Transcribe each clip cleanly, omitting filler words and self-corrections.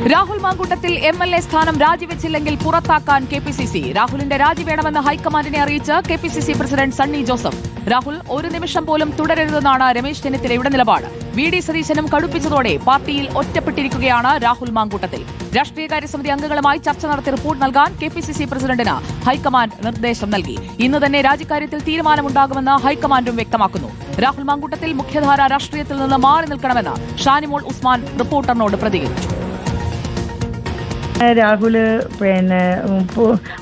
Rahul Mamkootathil MLA സ്ഥാനം രാജിവെച്ചില്ലെങ്കിൽ പുറത്താക്കാൻ KPCC. രാഹുലിന്റെ രാജി വേണമെന്ന് ഹൈക്കമാൻഡിനെ അറിയിച്ച് KPCC പ്രസിഡന്റ് സണ്ണി ജോസഫ്. രാഹുൽ ഒരു നിമിഷം പോലും തുടരരുതെന്നാണ് രമേശ് ചെന്നിത്തലയുടെ നിലപാട്. VD സതീശനും കടുപ്പിച്ചതോടെ പാർട്ടിയിൽ ഒറ്റപ്പെട്ടിരിക്കുകയാണ് രാഹുൽ മാങ്കൂട്ടത്തിൽ. രാഷ്ട്രീയകാര്യ സമിതി അംഗങ്ങളുമായി ചർച്ച നടത്തി റിപ്പോർട്ട് നൽകാൻ KPCC പ്രസിഡന്റിന് ഹൈക്കമാൻഡ് നിർദ്ദേശം നൽകി. ഇന്ന് തന്നെ രാജിക്കാര്യത്തിൽ തീരുമാനമുണ്ടാകുമെന്ന് ഹൈക്കമാൻഡും വ്യക്തമാക്കുന്നു. രാഹുൽ മാങ്കൂട്ടത്തിൽ മുഖ്യധാര രാഷ്ട്രീയത്തിൽ നിന്ന് മാറി നിൽക്കണമെന്ന് ഷാനിമോൾ ഉസ്മാൻ റിപ്പോർട്ടറിനോട് പ്രതികരിച്ചു. രാഹുല്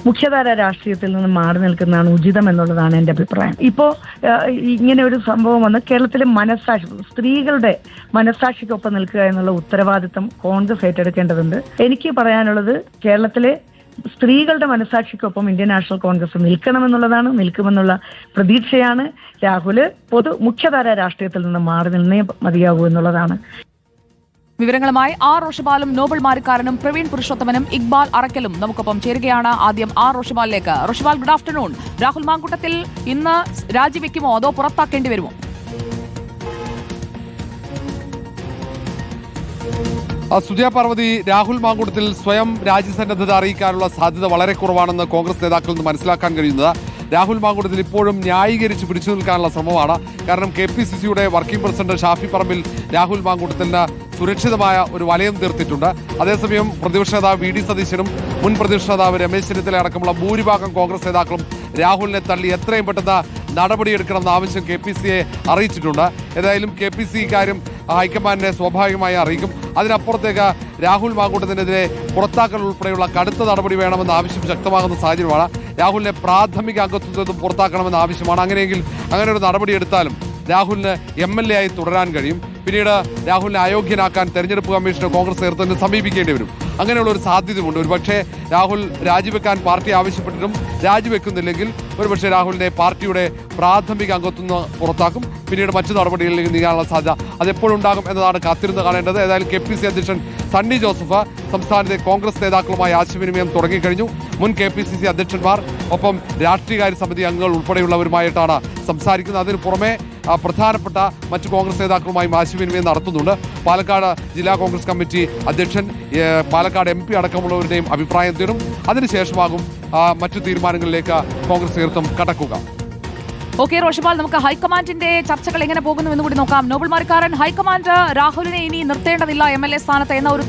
മുഖ്യധാര രാഷ്ട്രീയത്തിൽ നിന്ന് മാറി നിൽക്കുന്നതാണ് ഉചിതം എന്നുള്ളതാണ് എൻ്റെ അഭിപ്രായം. ഇപ്പോൾ ഇങ്ങനെ ഒരു സംഭവം വന്ന് കേരളത്തിലെ സ്ത്രീകളുടെ മനസ്സാക്ഷിക്കൊപ്പം നിൽക്കുക എന്നുള്ള ഉത്തരവാദിത്തം കോൺഗ്രസ് ഏറ്റെടുക്കേണ്ടതുണ്ട്. എനിക്ക് പറയാനുള്ളത് കേരളത്തിലെ സ്ത്രീകളുടെ മനസ്സാക്ഷിക്കൊപ്പം ഇന്ത്യൻ നാഷണൽ കോൺഗ്രസ് നിൽക്കണമെന്നുള്ളതാണ്, നിൽക്കുമെന്നുള്ള പ്രതീക്ഷയാണ്. രാഹുല് മുഖ്യധാര രാഷ്ട്രീയത്തിൽ നിന്ന് മാറി നിന്നേ മതിയാകൂ എന്നുള്ളതാണ്. വിവരങ്ങളുമായി റോഷിപാലും നോബൽ മാരിക്കാരനും പ്രവീൺ പുരുഷോത്തമനും ഇക്ബാൽ അറക്കലും നമുക്കൊപ്പം ചേരുകയാണ്. ആദ്യം റോഷിപാലിലേക്ക്. Roshipal, good afternoon. രാഹുൽ മാങ്കൂട്ടത്തിൽ ഇന്ന് രാജിവെക്കുമോ അതോ പുറത്താക്കേണ്ടി വരുമോ? സുജയ പാർവതി, രാഹുൽ മാങ്കൂട്ടത്തിൽ സ്വയം രാജ്യസന്നദ്ധത അറിയിക്കാനുള്ള സാധ്യത വളരെ കുറവാണെന്ന് കോൺഗ്രസ് നേതാക്കളിൽ നിന്ന് മനസ്സിലാക്കാൻ കഴിയുന്നത്. രാഹുൽ മാങ്കൂട്ടത്തിൽ ഇപ്പോഴും ന്യായീകരിച്ച് പിടിച്ചു നിൽക്കാനുള്ള ശ്രമമാണ്. കാരണം KPCCയുടെ വർക്കിംഗ് പ്രസിഡന്റ് ഷാഫി പറമ്പിൽ രാഹുൽ മാങ്കൂട്ടത്തിന് സുരക്ഷിതമായ ഒരു വലയം തീർത്തിട്ടുണ്ട്. അതേസമയം പ്രതിപക്ഷ നേതാവ് VD സതീശനും മുൻ പ്രതിപക്ഷ നേതാവ് രമേശ് ചെന്നിത്തല അടക്കമുള്ള ഭൂരിഭാഗം കോൺഗ്രസ് നേതാക്കളും രാഹുലിനെ തള്ളി എത്രയും പെട്ടെന്ന് നടപടിയെടുക്കണമെന്ന ആവശ്യം KPCയെ അറിയിച്ചിട്ടുണ്ട്. ഏതായാലും KPC ഇക്കാര്യം ഹൈക്കമാൻഡിനെ സ്വാഭാവികമായി അറിയിക്കും. അതിനപ്പുറത്തേക്ക് രാഹുൽ മാങ്കൂട്ടത്തിനെതിരെ പുറത്താക്കൽ ഉൾപ്പെടെയുള്ള കടുത്ത നടപടി വേണമെന്ന ആവശ്യം ശക്തമാകുന്ന സാഹചര്യമാണ്. രാഹുലിനെ പ്രാഥമിക അംഗത്വത്തിൽ നിന്നും പുറത്താക്കണമെന്ന ആവശ്യമാണ്. അങ്ങനെയെങ്കിൽ അങ്ങനെ ഒരു നടപടി എടുത്താലും രാഹുലിന് MLA ആയി തുടരാൻ കഴിയും. പിന്നീട് രാഹുലിനെ അയോഗ്യനാക്കാൻ തെരഞ്ഞെടുപ്പ് കമ്മീഷനെ കോൺഗ്രസ് നേതൃത്വത്തിന് സമീപിക്കേണ്ടി വരും. അങ്ങനെയുള്ള ഒരു സാധ്യതയുണ്ട്. ഒരുപക്ഷെ രാഹുൽ രാജിവെക്കാൻ പാർട്ടി ആവശ്യപ്പെട്ടിട്ടും രാജിവെക്കുന്നില്ലെങ്കിൽ ഒരുപക്ഷെ രാഹുലിനെ പാർട്ടിയുടെ പ്രാഥമിക അംഗത്വം നിന്ന് പുറത്താക്കും. പിന്നീട് മറ്റു നടപടികളിലേക്ക് നീങ്ങാനുള്ള സാധ്യത അതെപ്പോഴുണ്ടാകും എന്നതാണ് കാത്തിരുന്ന് കാണേണ്ടത്. ഏതായാലും KPCC അധ്യക്ഷൻ സണ്ണി ജോസഫ് സംസ്ഥാനത്തെ കോൺഗ്രസ് നേതാക്കളുമായി ആശയവിനിമയം തുടങ്ങിക്കഴിഞ്ഞു. മുൻ KPCC അധ്യക്ഷന്മാർ ഒപ്പം രാഷ്ട്രീയകാര്യ സമിതി അംഗങ്ങൾ ഉൾപ്പെടെയുള്ളവരുമായിട്ടാണ് സംസാരിക്കുന്നത്. അതിനു പുറമെ പ്രധാനപ്പെട്ട മറ്റു കോൺഗ്രസ് നേതാക്കളുമായും ആശയവിനിമയം നടത്തുന്നുണ്ട്. പാലക്കാട് ജില്ലാ കോൺഗ്രസ് കമ്മിറ്റി അധ്യക്ഷൻ, പാലക്കാട് MP അടക്കമുള്ളവരുടെയും അഭിപ്രായം തേടും. അതിനുശേഷമാകും മറ്റു തീരുമാനങ്ങളിലേക്ക് കോൺഗ്രസ് നേതൃത്വം കടക്കുക. ഓക്കെ റോഷിപാൽ, നമുക്ക് ഹൈക്കമാൻഡിന്റെ ചർച്ചകൾ എങ്ങനെ പോകുന്നു എന്ന് കൂടി നോക്കാം. നോബൽ മാരിക്കാരൻ, ഹൈക്കമാൻഡ് രാഹുലിനെ ഇനി നിർത്തേണ്ടതില്ല MLA സ്ഥാനത്ത് എന്ന ഒരു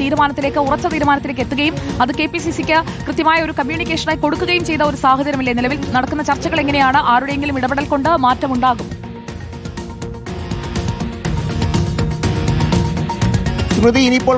ഉറച്ച തീരുമാനത്തിലേക്ക് എത്തുകയും അത് KPCCക്ക് കൃത്യമായ ഒരു കമ്മ്യൂണിക്കേഷനായി കൊടുക്കുകയും ചെയ്ത ഒരു സാഹചര്യമില്ലേ? നിലവിൽ നടക്കുന്ന ചർച്ചകൾ എങ്ങനെയാണ്? ആരുടെയെങ്കിലും ഇടപെടൽ കൊണ്ട് മാറ്റമുണ്ടാകും? ഇനിയിപ്പോൾ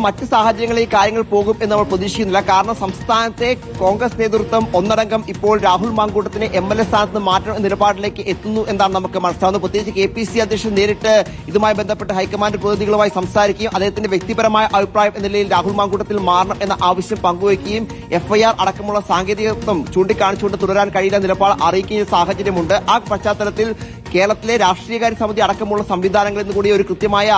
മറ്റ് സാഹചര്യങ്ങളിൽ ഈ കാര്യങ്ങൾ പോകും എന്ന് നമ്മൾ പ്രതീക്ഷിക്കുന്നില്ല. കാരണം സംസ്ഥാനത്തെ കോൺഗ്രസ് നേതൃത്വം ഒന്നടങ്കം ഇപ്പോൾ രാഹുൽ മാങ്കൂട്ടത്തിനെ MLA സ്ഥാനത്ത് മാറ്റണം എന്ന നിലപാടിലേക്ക് എത്തുന്നു എന്നാണ് നമുക്ക് മനസ്സിലാവുന്നത്. പ്രത്യേകിച്ച് KPCC അധ്യക്ഷൻ നേരിട്ട് ഇതുമായി ബന്ധപ്പെട്ട് ഹൈക്കമാൻഡ് പ്രതിനിധികളുമായി സംസാരിക്കുകയും അദ്ദേഹത്തിന്റെ വ്യക്തിപരമായ അഭിപ്രായം എന്ന നിലയിൽ രാഹുൽ മാങ്കൂട്ടത്തിൽ മാറണം എന്ന ആവശ്യം പങ്കുവയ്ക്കുകയും FIR അടക്കമുള്ള സാങ്കേതികത്വം ചൂണ്ടിക്കാണിച്ചുകൊണ്ട് തുടരാൻ കഴിയുന്ന നിലപാട് അറിയിക്കുന്ന സാഹചര്യമുണ്ട്. ആ പശ്ചാത്തലത്തിൽ കേരളത്തിലെ രാഷ്ട്രീയകാര്യ സമിതി അടക്കമുള്ള സംവിധാനങ്ങളിൽ നിന്ന് കൂടി ഒരു കൃത്യമായ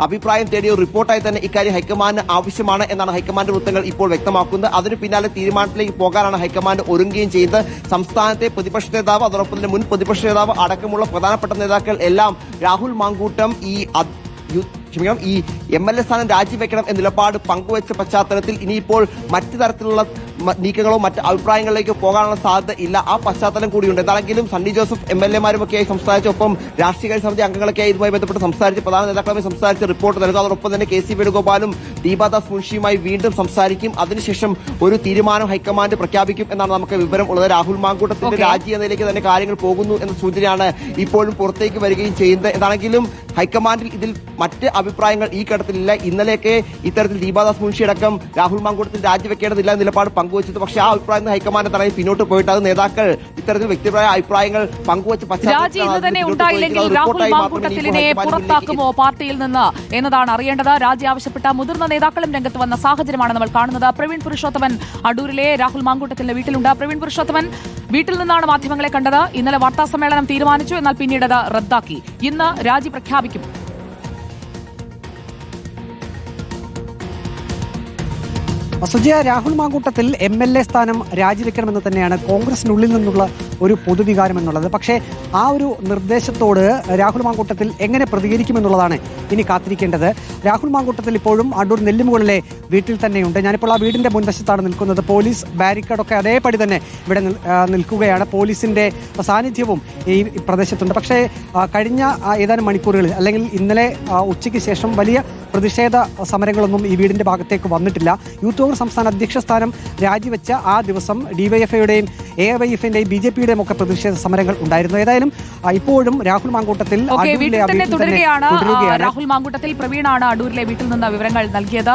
അഭിപ്രായം തേടിയ ഒരു റിപ്പോർട്ടായി തന്നെ ഇക്കാര്യം ഹൈക്കമാൻഡിന് ആവശ്യമാണ് എന്നാണ് ഹൈക്കമാൻഡ് വൃത്തങ്ങൾ ഇപ്പോൾ വ്യക്തമാക്കുന്നത്. അതിന് പിന്നാലെ തീരുമാനത്തിലേക്ക് പോകാനാണ് ഹൈക്കമാൻഡ് ഒരുങ്ങുകയും ചെയ്ത് സംസ്ഥാനത്തെ പ്രതിപക്ഷ നേതാവ് അതോടൊപ്പം തന്നെ മുൻ പ്രതിപക്ഷ നേതാവ് അടക്കമുള്ള പ്രധാനപ്പെട്ട നേതാക്കൾ എല്ലാം രാഹുൽ മാങ്കൂട്ടം ഈ MLA സ്ഥാനം രാജിവെക്കണം എന്ന നിലപാട് പങ്കുവച്ച പശ്ചാത്തലത്തിൽ ഇനിയിപ്പോൾ മറ്റു തരത്തിലുള്ള നീക്കങ്ങളോ മറ്റ് അഭിപ്രായങ്ങളിലേക്ക് പോകാനുള്ള സാധ്യത ഇല്ല. ആ പശ്ചാത്തലം കൂടിയുണ്ട്. എന്താണെങ്കിലും സണ്ണി ജോസഫ് MLA-മാരുമൊക്കെയായി സംസാരിച്ചൊപ്പം രാഷ്ട്രീയ സമിതി അംഗങ്ങളൊക്കെയായി ഇതുമായി ബന്ധപ്പെട്ട് സംസാരിച്ച് പ്രധാന നേതാക്കളുമായി സംസാരിച്ച് റിപ്പോർട്ട് നൽകും. അതോടൊപ്പം തന്നെ KC വേണുഗോപാലും ദീപാദാസ് മുൻഷിയുമായി വീണ്ടും സംസാരിക്കും. അതിനുശേഷം ഒരു തീരുമാനം ഹൈക്കമാൻഡ് പ്രഖ്യാപിക്കും എന്നാണ് നമുക്ക് വിവരം ഉള്ളത്. രാഹുൽ മാങ്കൂട്ടത്തിന്റെ രാജി എന്നതിലേക്ക് തന്നെ കാര്യങ്ങൾ പോകുന്നു എന്ന സൂചനയാണ് ഇപ്പോഴും പുറത്തേക്ക് വരികയും ചെയ്യുന്നത്. എന്താണെങ്കിലും ഹൈക്കമാൻഡിൽ ഇതിൽ മറ്റ് അഭിപ്രായങ്ങൾ ഈ ഘട്ടത്തിലില്ല. ഇന്നലെയൊക്കെ ഇത്തരത്തിൽ ദീപാദാസ് മുൻഷി അടക്കം രാഹുൽ മാങ്കൂട്ടത്തിൽ രാജിവെക്കേണ്ടതില്ല നിലപാട് പങ്കുവച്ചത്. പക്ഷേ ആ അഭിപ്രായം ഹൈക്കമാൻഡ് തടഞ്ഞ് പിന്നോട്ട് പോയിട്ട് അത് നേതാക്കൾ ഇത്തരത്തിൽ വ്യക്തിപരമായ അഭിപ്രായങ്ങൾ പങ്കുവച്ച പുറത്താക്കുമോ പാർട്ടിയിൽ നിന്ന് എന്നതാണ് അറിയേണ്ടത്. രാജി ആവശ്യപ്പെട്ട മുതിർന്ന നേതാക്കളും രംഗത്ത് വന്ന സാഹചര്യമാണ് നമ്മൾ കാണുന്നത്. പ്രവീൺ പുരുഷോത്തമൻ അടൂരിലെ രാഹുൽ മാങ്കൂട്ടത്തിന്റെ വീട്ടിലുണ്ട്. പ്രവീൺ പുരുഷോത്തമൻ, വീട്ടിൽ നിന്നാണ് മാധ്യമങ്ങളെ കണ്ടത്. ഇന്നലെ വാർത്താസമ്മേളനം തീരുമാനിച്ചു, എന്നാൽ പിന്നീട് അത് റദ്ദാക്കി. ഇന്ന് രാജി പ്രഖ്യാപിക്കും. സുജയ, രാഹുൽ മാങ്കൂട്ടത്തിൽ MLA സ്ഥാനം രാജിവെക്കണമെന്ന് തന്നെയാണ് കോൺഗ്രസിനുള്ളിൽ നിന്നുള്ള ഒരു പൊതുവികാരം എന്നുള്ളത്. പക്ഷേ ആ ഒരു നിർദ്ദേശത്തോട് രാഹുൽ മാങ്കൂട്ടത്തിൽ എങ്ങനെ പ്രതികരിക്കുമെന്നുള്ളതാണ് ഇനി കാത്തിരിക്കേണ്ടത്. രാഹുൽ മാങ്കൂട്ടത്തിൽ ഇപ്പോഴും അടൂർ നെല്ലിമുകളിലെ വീട്ടിൽ തന്നെയുണ്ട്. ഞാനിപ്പോൾ ആ വീടിന്റെ മുൻവശത്താണ് നിൽക്കുന്നത്. പോലീസ് ബാരിക്കേഡൊക്കെ അതേപടി തന്നെ ഇവിടെ നിൽക്കുകയാണ്. പോലീസിന്റെ സാന്നിധ്യവും ഈ പ്രദേശത്തുണ്ട്. പക്ഷേ കഴിഞ്ഞ ഏതാനും മണിക്കൂറുകളിൽ അല്ലെങ്കിൽ ഇന്നലെ ഉച്ചയ്ക്ക് ശേഷം വലിയ പ്രതിഷേധ സമരങ്ങളൊന്നും ഈ വീടിന്റെ ഭാഗത്തേക്ക് വന്നിട്ടില്ല. യൂത്ത് കോൺഗ്രസ് സംസ്ഥാന അധ്യക്ഷ സ്ഥാനം രാജിവെച്ച ആ ദിവസം DYFIയുടെയും AYFിന്റെയും BJPയുടെയും ഒക്കെ പ്രതിഷേധ സമരങ്ങൾ ഉണ്ടായിരുന്നു. ഏതായാലും ഇപ്പോഴും രാഹുൽ മാങ്കൂട്ടത്തിൽ തുടരുകയാണ്. രാഹുൽ മാങ്കൂട്ടത്തിൽ പ്രവീണാണ് അടൂരിലെ വീട്ടിൽ നിന്ന് വിവരങ്ങൾ നൽകിയത്.